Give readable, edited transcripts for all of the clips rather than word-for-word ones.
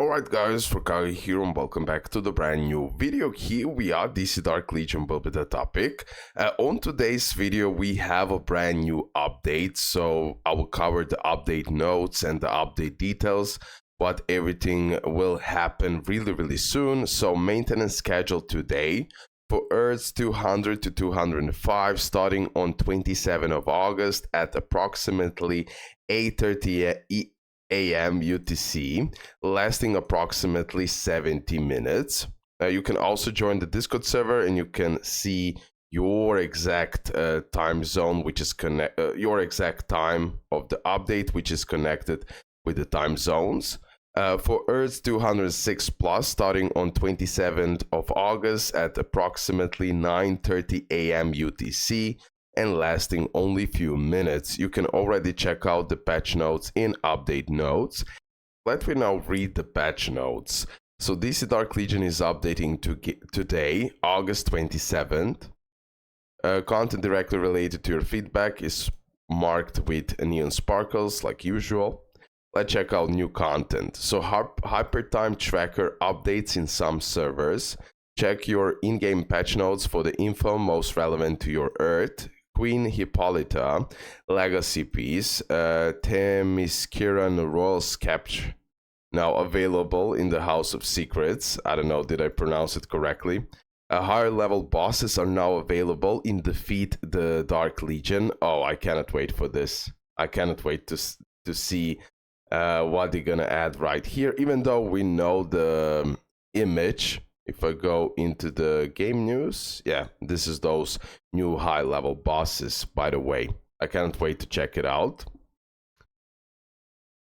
Alright guys, RoKage here and welcome back to the brand new video. Here we are, DC Dark Legion will be the topic. On today's video we have a brand new update, so I will cover the update notes and the update details, but everything will happen really soon. So maintenance schedule today for Earths 200 to 205 starting on 27th of August at approximately 8:30 a.m. UTC, lasting approximately 70 minutes. You can also join the Discord server and you can see your exact time zone, which is your exact time of the update, which is connected with the time zones. For Earths 206 plus, starting on 27th of August at approximately 9:30 a.m. UTC, and lasting only few minutes. You can already check out the patch notes in update notes. Let me now read the patch notes. So DC Dark Legion is updating today, August 27th. Content directly related to your feedback is marked with neon sparkles like usual. Let's check out new content. So hypertime tracker updates in some servers. Check your in-game patch notes for the info most relevant to your Earth. Queen Hippolyta, Legacy Piece, Themyscira Royal Sketch, now available in the House of Secrets. I don't know, did I pronounce it correctly? Higher level bosses are now available in Defeat the Dark Legion. Oh, I cannot wait for this. I cannot wait to see what they're gonna add right here, even though we know the image. If I go into the game news, yeah, this is those new high-level bosses, by the way. I can't wait to check it out.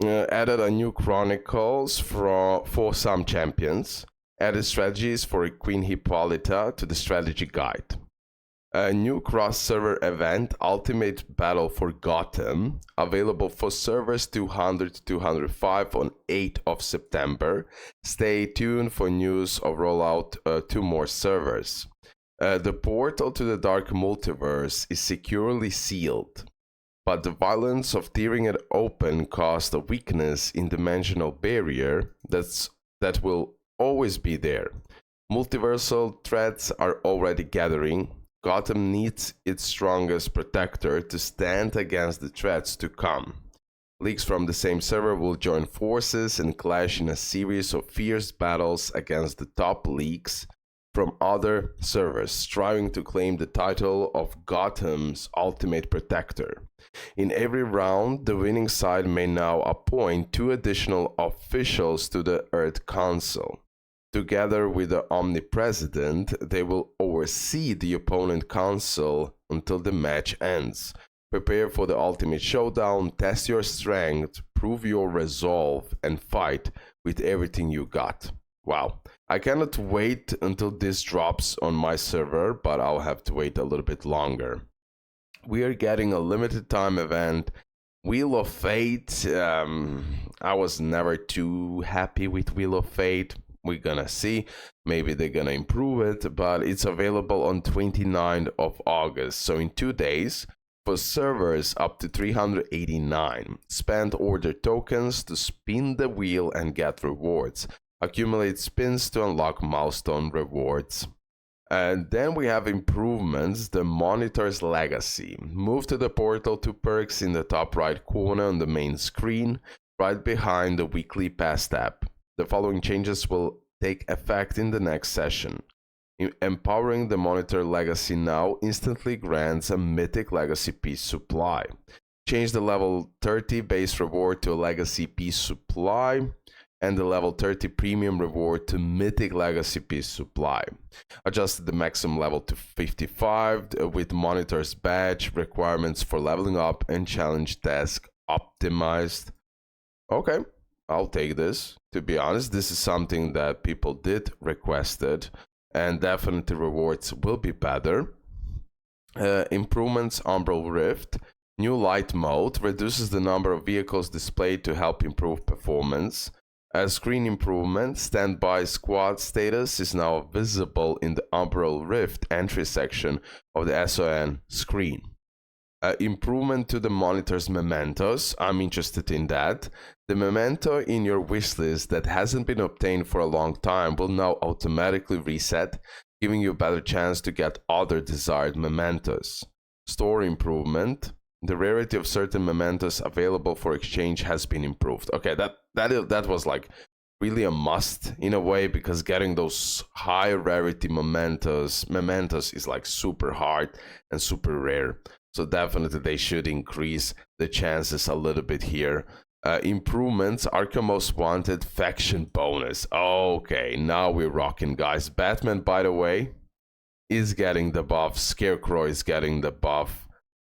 Added a new chronicles for some champions. Added strategies for Queen Hippolyta to the strategy guide. A new cross-server event, Ultimate Battle for Gotham, available for servers 200 to 205 on 8th of September. Stay tuned for news of rollout to more servers. The portal to the Dark Multiverse is securely sealed, but the violence of tearing it open caused a weakness in dimensional barrier that will always be there. Multiversal threats are already gathering. Gotham needs its strongest protector to stand against the threats to come. Leagues from the same server will join forces and clash in a series of fierce battles against the top leagues from other servers, striving to claim the title of Gotham's ultimate protector. In every round, the winning side may now appoint 2 additional officials to the Earth Council. Together with the Omnipresident, they will oversee the opponent council until the match ends. Prepare for the ultimate showdown, test your strength, prove your resolve, and fight with everything you got. Wow, I cannot wait until this drops on my server, but I'll have to wait a little bit longer. We are getting a limited time event, Wheel of Fate. I was never too happy with Wheel of Fate. We're gonna see, maybe they're gonna improve it, but it's available on 29th of August, so in 2 days, for servers up to 389. Spend order tokens to spin the wheel and get rewards. Accumulate spins to unlock milestone rewards. And then we have improvements, the Monitor's Legacy. Move to the portal to perks in the top right corner on the main screen, right behind the weekly pass tab. The following changes will take effect in the next session. Empowering the Monitor Legacy now instantly grants a Mythic Legacy Piece supply. Change the level 30 base reward to a Legacy Piece supply, and the level 30 premium reward to Mythic Legacy Piece supply. Adjusted the maximum level to 55 with Monitor's badge, requirements for leveling up, and challenge task optimized. Okay. I'll take this. To be honest, this is something that people did requested, and definitely rewards will be better. Improvements, Umbral Rift. New light mode reduces the number of vehicles displayed to help improve performance. Screen improvement, standby squad status is now visible in the Umbral Rift entry section of the SON screen. Improvement to the monitor's mementos. I'm interested in that. The memento in your wishlist that hasn't been obtained for a long time will now automatically reset, giving you a better chance to get other desired mementos. Store improvement. The rarity of certain mementos available for exchange has been improved. Okay, that was like really a must in a way, because getting those high rarity mementos is like super hard and super rare. So definitely they should increase the chances a little bit here. Improvements, Arkham Most Wanted faction bonus. Okay, now we're rocking, guys. Batman, by the way, is getting the buff. Scarecrow is getting the buff.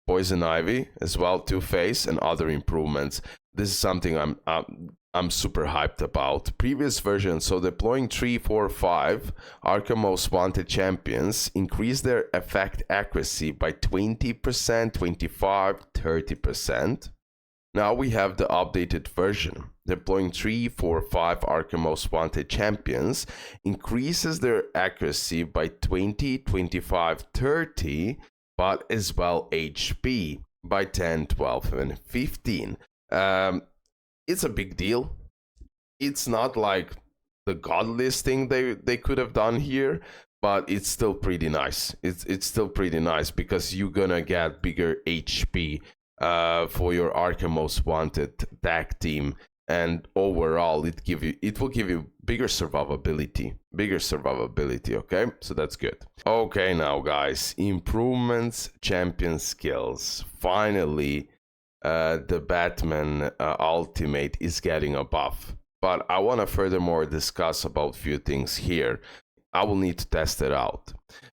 Poison Ivy as well, Two-Face, and other improvements. This is something I'm super hyped about. Previous version, so deploying 3, 4, 5 Arkham Most Wanted champions increase their effect accuracy by 20%, 25, 30%. Now we have the updated version. Deploying 3, 4, 5 Arkham Most Wanted champions increases their accuracy by 20, 25, 30, but as well HP by 10, 12, and 15. It's a big deal. It's not like the godliest thing they could have done here, but it's still pretty nice. It's still pretty nice because you're gonna get bigger HP for your Arkham Most Wanted tag team, and overall it will give you bigger survivability. Okay, so that's good. Okay, now guys, improvements, champion skills. Finally, the Batman Ultimate is getting a buff, but I want to furthermore discuss about few things here. I will need to test it out.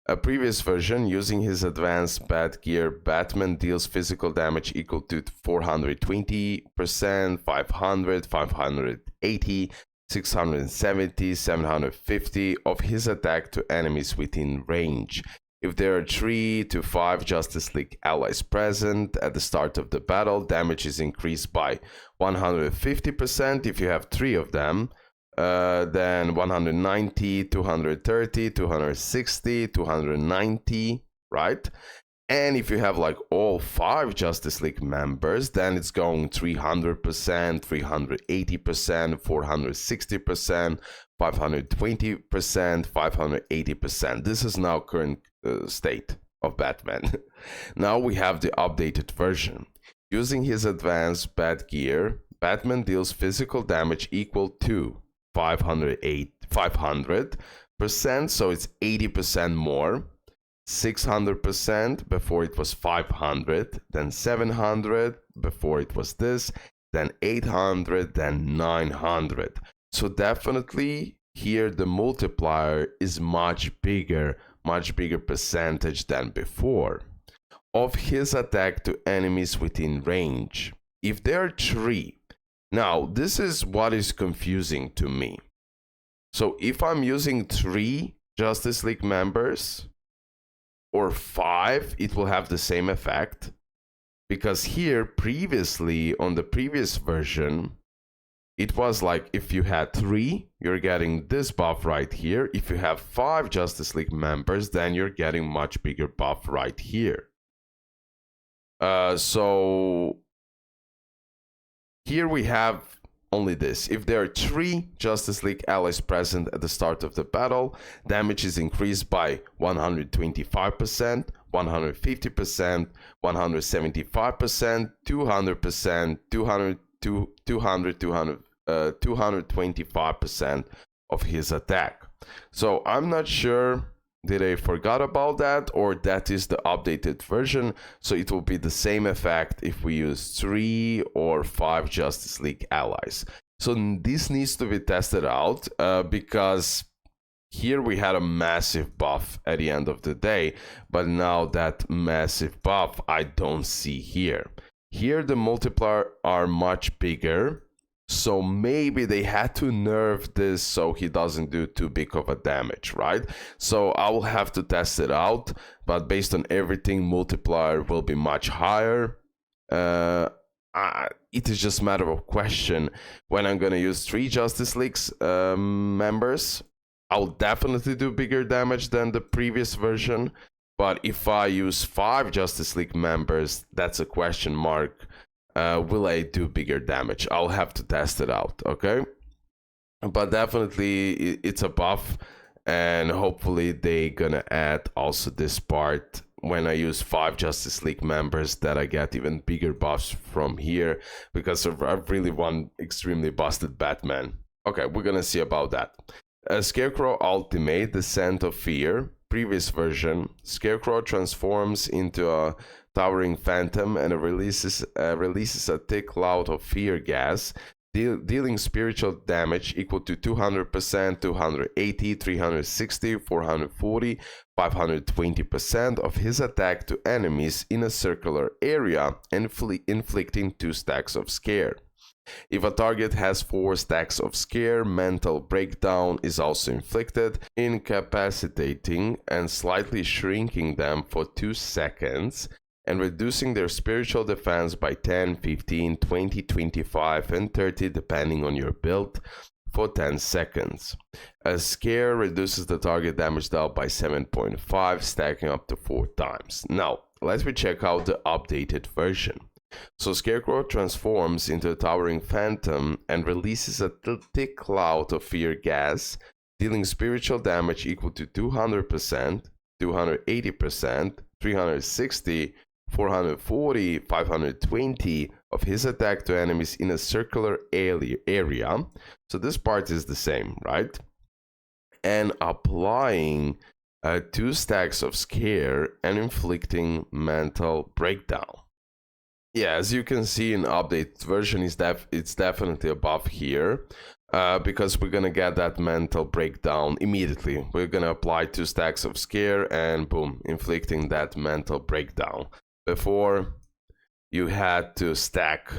A previous version, using his advanced bat gear, Batman deals physical damage equal to 420%, 500, 580, 670, 750 of his attack to enemies within range. If there are 3 to 5 Justice League allies present at the start of the battle, damage is increased by 150% if you have 3 of them. Then 190, 230, 260, 290, right? And if you have like all 5 Justice League members, then it's going 300%, 380%, 460%, 520%, 580%. This is now current state of Batman. Now we have the updated version. Using his advanced bat gear, Batman deals physical damage equal to 500%, so it's 80% more. 600% before it was 500, then 700 before it was this, then 800, then 900. So definitely here the multiplier is much bigger percentage than before. Of his attack to enemies within range, if there are 3, now this is what is confusing to me. So if I'm using 3 Justice League members or 5, it will have the same effect, because here previously on the previous version it was like if you had 3, you're getting this buff right here. If you have 5 Justice League members, then you're getting much bigger buff right here. So here we have only this. If there are 3 Justice League allies present at the start of the battle, damage is increased by 125%, 150%, 175%, 200%, 225% of his attack. So I'm not sure, did I forgot about that, or that is the updated version? So it will be the same effect if we use 3 or 5 Justice League allies. So this needs to be tested out because here we had a massive buff at the end of the day, but now that massive buff I don't see here. Here the multiplier are much bigger, so maybe they had to nerf this so he doesn't do too big of a damage, right? So I will have to test it out, but based on everything, multiplier will be much higher. It is just a matter of question when I'm gonna use 3 Justice League's members. I'll definitely do bigger damage than the previous version, But if I use 5 Justice League members, that's a question mark. Will I do bigger damage? I'll have to test it out, okay? But definitely it's a buff, and hopefully they gonna add also this part when I use 5 Justice League members, that I get even bigger buffs from here, because I really want extremely busted Batman. Okay, we're gonna see about that. Scarecrow Ultimate, Descent of Fear. Previous version, Scarecrow transforms into a towering phantom and releases a thick cloud of fear gas, dealing spiritual damage equal to 200%, 280, 360, 440, 520% of his attack to enemies in a circular area, inflicting 2 stacks of scare. If a target has 4 stacks of scare, mental breakdown is also inflicted, incapacitating and slightly shrinking them for 2 seconds, and reducing their spiritual defense by 10, 15, 20, 25, and 30 depending on your build for 10 seconds. A scare reduces the target damage dealt by 7.5, stacking up to 4 times. Now, let's check out the updated version. So Scarecrow transforms into a towering phantom and releases a thick cloud of fear gas, dealing spiritual damage equal to 200%, 280%, 360, 440, 520 of his attack to enemies in a circular area. So this part is the same, right? And applying 2 stacks of scare and inflicting mental breakdown. Yeah, as you can see in update version, it's definitely a buff here, because we're gonna get that mental breakdown immediately. We're gonna apply 2 stacks of scare and boom, inflicting that mental breakdown. Before, you had to stack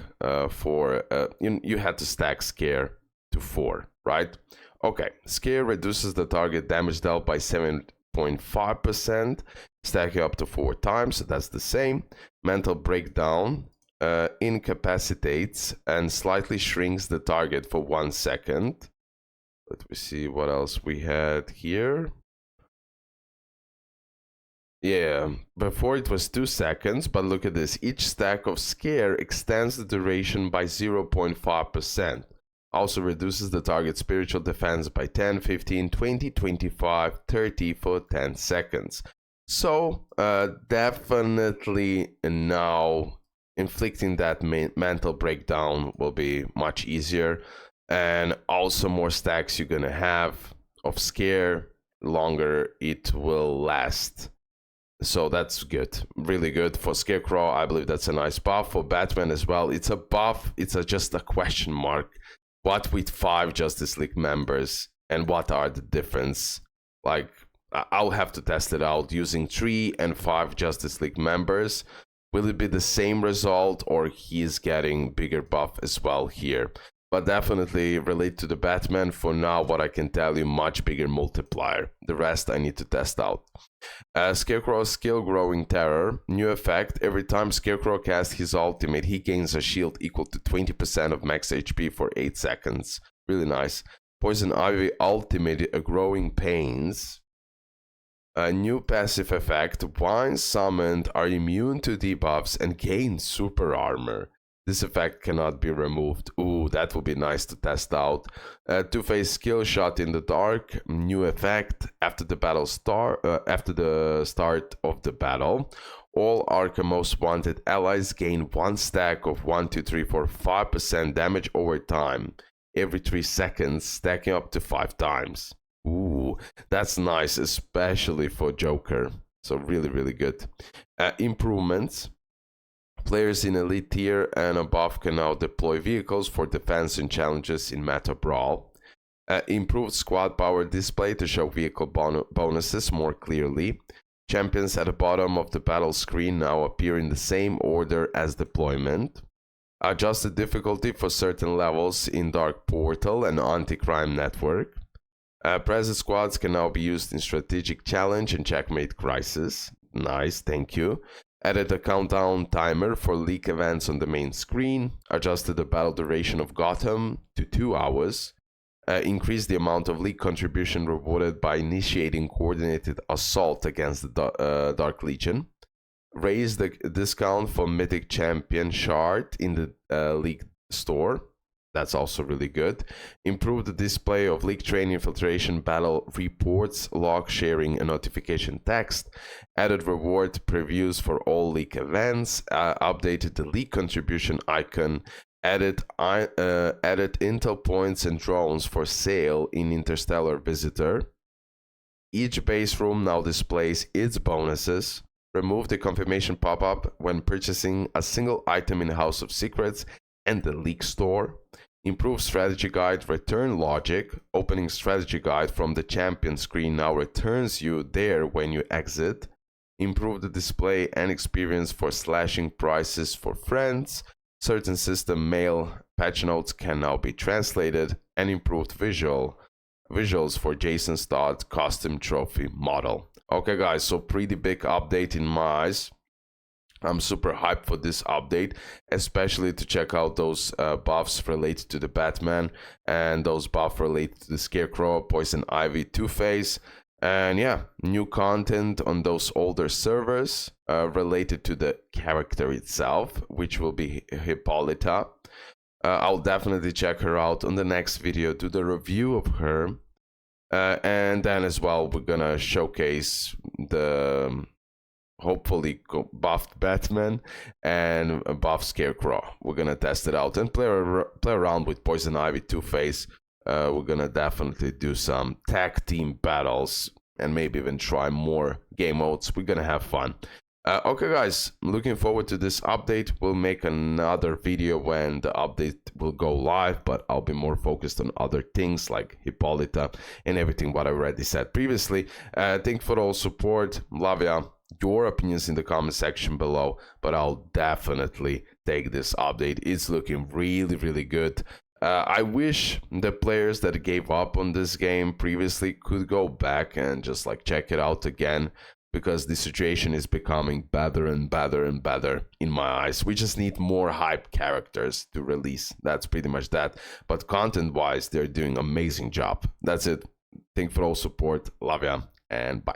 you had to stack scare to 4, right? Okay, scare reduces the target damage dealt by 7.5%, stacking up to 4 times, so that's the same. Mental breakdown incapacitates and slightly shrinks the target for 1 second. Let me see what else we had here. Yeah, before it was 2 seconds, but look at this. Each stack of scare extends the duration by 0.5%. Also reduces the target's spiritual defense by 10, 15, 20, 25, 30 for 10 seconds. So, definitely now inflicting that mental breakdown will be much easier. And also more stacks you're gonna have of scare, longer it will last. So that's good, really good for Scarecrow. I believe that's a nice buff. For Batman as well, it's a buff, it's just a question mark. What with 5 Justice League members, and what are the difference? Like, I'll have to test it out using 3 and 5 Justice League members. Will it be the same result, or he's getting bigger buff as well here? But definitely relate to the Batman. For now, what I can tell you, much bigger multiplier. The rest I need to test out. Scarecrow's skill Growing Terror. New effect. Every time Scarecrow casts his ultimate, he gains a shield equal to 20% of max HP for 8 seconds. Really nice. Poison Ivy Ultimate, Growing Pains. A new passive effect. Once summoned are immune to debuffs and gain super armor. This effect cannot be removed. Ooh, that would be nice to test out. Two-Face Skill Shot in the Dark. New effect. After the start of the battle, all Arkham Most Wanted allies gain 1 stack of 1, 2, 3, 4, 5% damage over time. Every 3 seconds, stacking up to 5 times. Ooh, that's nice, especially for Joker. So really, really good. Improvements. Players in Elite tier and above can now deploy vehicles for defense and challenges in Meta Brawl. Improved squad power display to show vehicle bonuses more clearly. Champions at the bottom of the battle screen now appear in the same order as deployment. Adjusted difficulty for certain levels in Dark Portal and Anti-Crime Network. Present squads can now be used in Strategic Challenge and Checkmate Crisis. Nice, thank you. Added a countdown timer for leak events on the main screen. Adjusted the battle duration of Gotham to 2 hours. Increase the amount of league contribution rewarded by initiating coordinated assault against the Dark Legion. Raise the discount for Mythic Champion Shard in the League store. That's also really good. Improve the display of League Train Infiltration Battle reports, log sharing, and notification text. Added reward previews for all League events. Updated the League contribution icon. Added intel points and drones for sale in Interstellar Visitor. Each base room now displays its bonuses. Remove the confirmation pop-up when purchasing a single item in House of Secrets and the League store. Improve strategy guide return logic. Opening strategy guide from the champion screen now returns you there when you exit. Improve the display and experience for slashing prices for friends. Certain system mail patch notes can now be translated, and improved visuals for Jason Todd custom trophy model. Okay guys, so pretty big update in my eyes. I'm super hyped for this update, especially to check out those buffs related to the Batman and those buffs related to the Scarecrow, Poison Ivy, Two-Face. And yeah, new content on those older servers related to the character itself, which will be Hippolyta. I'll definitely check her out on the next video, do the review of her. And then as well, we're gonna showcase the hopefully buffed Batman and a buffed Scarecrow. We're gonna test it out and play around with Poison Ivy, Two-Face. We're gonna definitely do some tag team battles and maybe even try more game modes. We're gonna have fun. Okay guys, looking forward to this update. We'll make another video when the update will go live, but I'll be more focused on other things like Hippolyta and everything what I already said previously. Thanks for all support. Love ya. Your opinions in the comment section below, but I'll definitely take this update. It's looking really good. I wish the players that gave up on this game previously could go back and just like check it out again, because the situation is becoming better and better and better in my eyes. We just need more hype characters to release. That's pretty much that. But content wise, they're doing an amazing job. That's it. Thanks for all support. Love ya and bye.